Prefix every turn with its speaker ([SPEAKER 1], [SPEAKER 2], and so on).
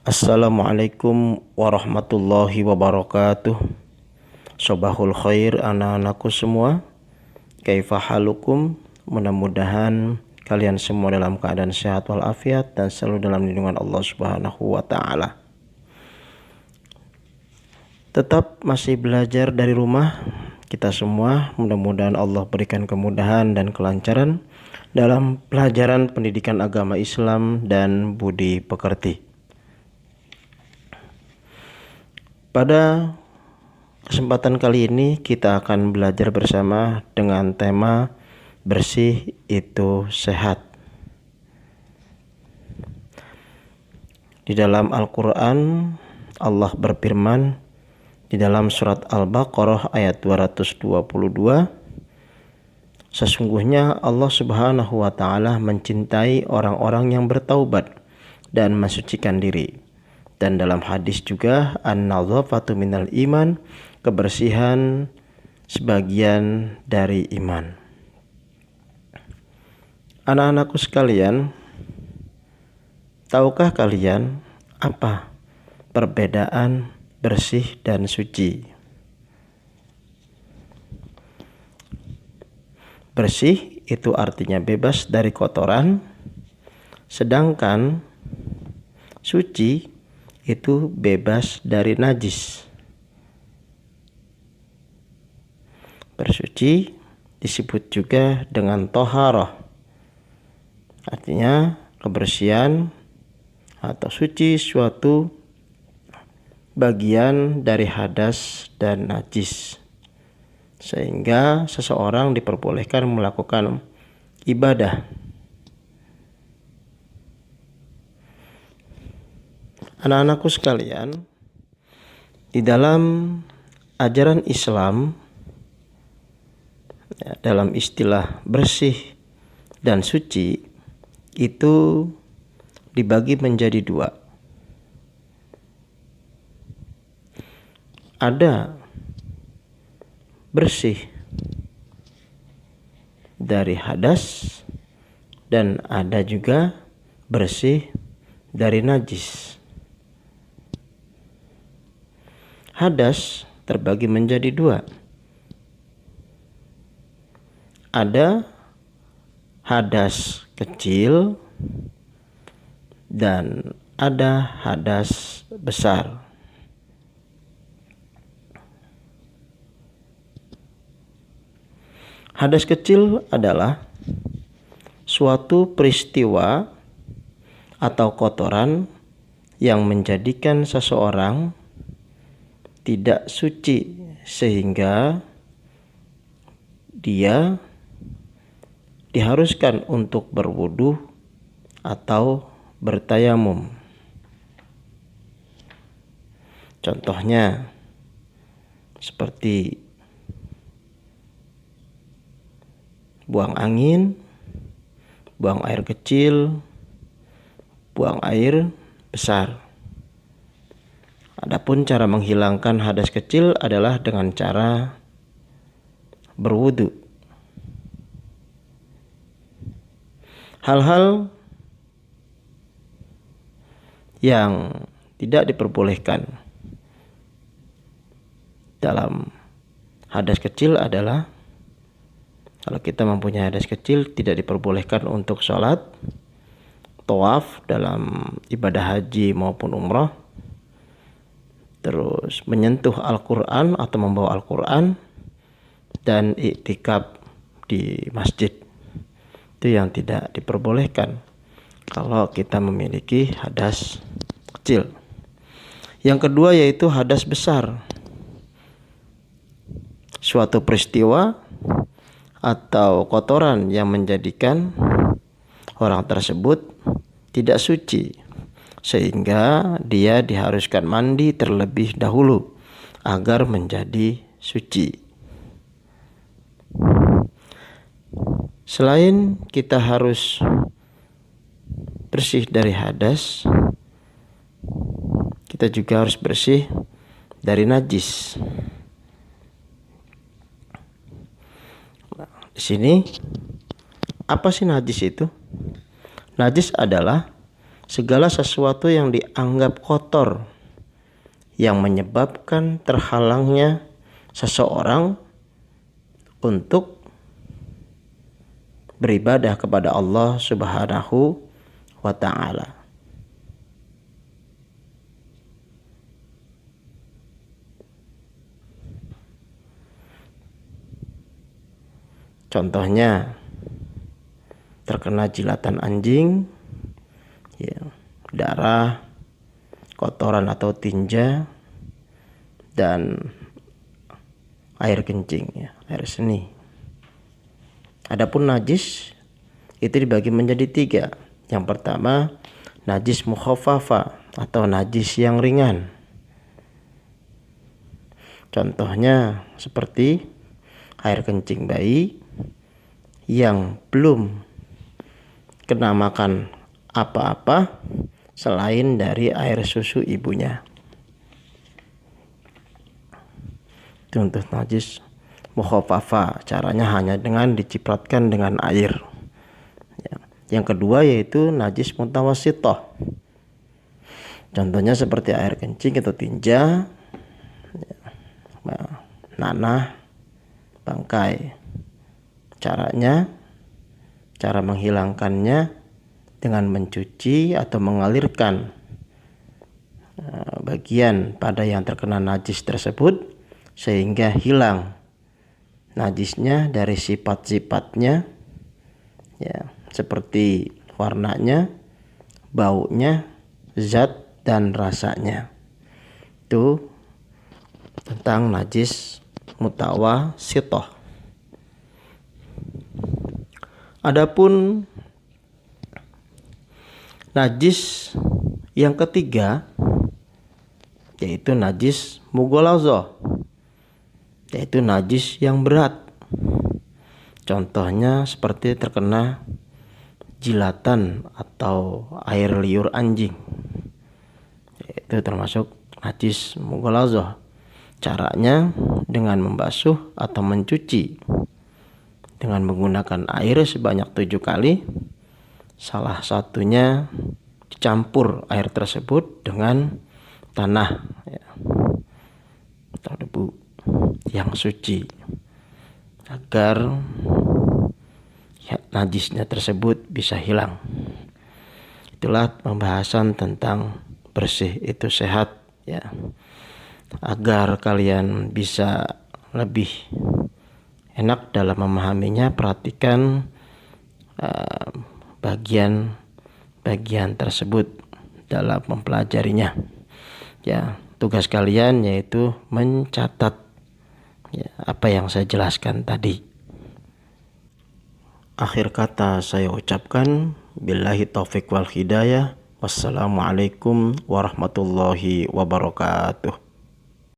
[SPEAKER 1] Assalamualaikum warahmatullahi wabarakatuh. Sobahul khair anak-anakku semua. Kaifa halukum? Mudah-mudahan kalian semua dalam keadaan sehat walafiat dan selalu dalam lindungan Allah Subhanahu wa taala. Tetap masih belajar dari rumah kita semua. Mudah-mudahan Allah berikan kemudahan dan kelancaran dalam pelajaran pendidikan agama Islam dan budi pekerti. Pada kesempatan kali ini kita akan belajar bersama dengan tema bersih itu sehat. Di dalam Al-Quran Allah berfirman di dalam surat Al-Baqarah ayat 222, sesungguhnya Allah Subhanahu wa taala mencintai orang-orang yang bertaubat dan mensucikan diri. Dan dalam hadis juga an-nadzafatu minal iman, kebersihan sebagian dari iman. Anak-anakku sekalian, tahukah kalian apa perbedaan bersih dan suci? Bersih itu artinya bebas dari kotoran, sedangkan suci itu bebas dari najis. Bersuci disebut juga dengan toharoh, artinya kebersihan atau suci suatu bagian dari hadas dan najis, sehingga seseorang diperbolehkan melakukan ibadah. Anak-anakku sekalian, di dalam ajaran Islam, dalam istilah bersih dan suci itu dibagi menjadi dua. Ada bersih dari hadas dan ada juga bersih dari najis. Hadas terbagi menjadi dua. Ada hadas kecil dan ada hadas besar. Hadas kecil adalah suatu peristiwa atau kotoran yang menjadikan seseorang tidak suci sehingga dia diharuskan untuk berwudu atau bertayamum. Contohnya seperti buang angin, buang air kecil, buang air besar. Adapun cara menghilangkan hadas kecil adalah dengan cara berwudu. Hal-hal yang tidak diperbolehkan dalam hadas kecil adalah kalau kita mempunyai hadas kecil tidak diperbolehkan untuk sholat, tawaf dalam ibadah haji maupun umrah, terus menyentuh Al-Quran atau membawa Al-Quran, dan iktikaf di masjid. Itu yang tidak diperbolehkan kalau kita memiliki hadas kecil. Yang kedua yaitu hadas besar. Suatu peristiwa atau kotoran yang menjadikan orang tersebut tidak suci, sehingga dia diharuskan mandi terlebih dahulu agar menjadi suci. Selain kita harus bersih dari hadas, kita juga harus bersih dari najis. Di sini apa sih najis itu? Najis adalah segala sesuatu yang dianggap kotor yang menyebabkan terhalangnya seseorang untuk beribadah kepada Allah Subhanahu wa ta'ala. Contohnya terkena jilatan anjing, ya, darah, kotoran atau tinja, dan air kencing, ya, air seni. Adapun najis itu dibagi menjadi 3. Yang pertama, najis mukhaffafa atau najis yang ringan. Contohnya seperti air kencing bayi yang belum kena makan apa-apa selain dari air susu ibunya. Itu untuk najis mukhaffafa, caranya hanya dengan dicipratkan dengan air. Ya. Yang kedua yaitu najis mutawassithah. Contohnya seperti air kencing atau tinja, ya, nanah, bangkai. Cara menghilangkannya dengan mencuci atau mengalirkan bagian pada yang terkena najis tersebut sehingga hilang najisnya dari sifat-sifatnya, ya, seperti warnanya, baunya, zat dan rasanya. Itu tentang najis mutawassithah. Adapun najis yang ketiga yaitu najis mughalazah, yaitu najis yang berat. Contohnya seperti terkena jilatan atau air liur anjing, itu termasuk najis mughalazah. Caranya dengan membasuh atau mencuci dengan menggunakan air sebanyak 7 kali. Salah satunya dicampur air tersebut dengan tanah, ya, atau debu yang suci agar najisnya tersebut bisa hilang. Itulah pembahasan tentang bersih itu sehat, ya. Agar kalian bisa lebih enak dalam memahaminya, perhatikan bagian-bagian tersebut dalam mempelajarinya. Ya, tugas kalian yaitu mencatat, ya, apa yang saya jelaskan tadi. Akhir kata saya ucapkan billahi taufik wal hidayah. Wassalamualaikum warahmatullahi wabarakatuh.